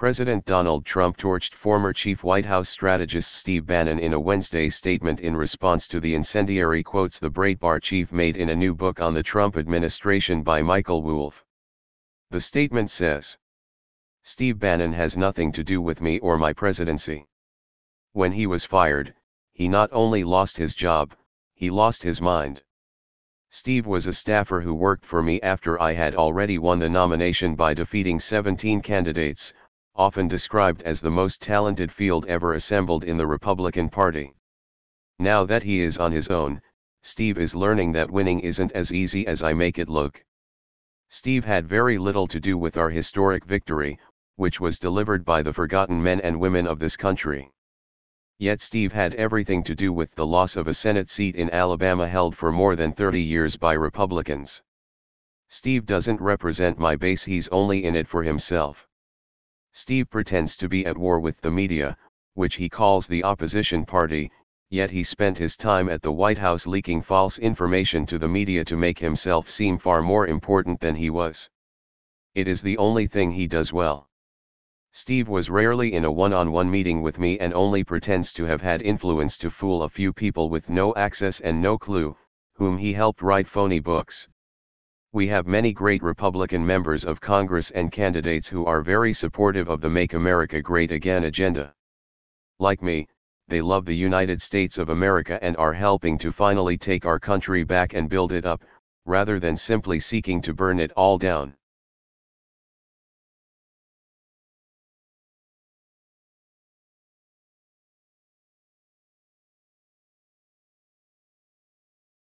President Donald Trump torched former chief White House strategist Steve Bannon in a Wednesday statement in response to the incendiary quotes the Breitbart chief made in a new book on the Trump administration by Michael Wolff. The statement says, "Steve Bannon has nothing to do with me or my presidency. When he was fired, he not only lost his job, he lost his mind. Steve was a staffer who worked for me after I had already won the nomination by defeating 17 candidates, often described as the most talented field ever assembled in the Republican Party. Now that he is on his own, Steve is learning that winning isn't as easy as I make it look. Steve had very little to do with our historic victory, which was delivered by the forgotten men and women of this country. Yet Steve had everything to do with the loss of a Senate seat in Alabama held for more than 30 years by Republicans. Steve doesn't represent my base, he's only in it for himself. Steve pretends to be at war with the media, which he calls the opposition party, yet he spent his time at the White House leaking false information to the media to make himself seem far more important than he was. It is the only thing he does well. Steve was rarely in a one-on-one meeting with me and only pretends to have had influence to fool a few people with no access and no clue, whom he helped write phony books. We have many great Republican members of Congress and candidates who are very supportive of the Make America Great Again agenda. Like me, they love the United States of America and are helping to finally take our country back and build it up, rather than simply seeking to burn it all down.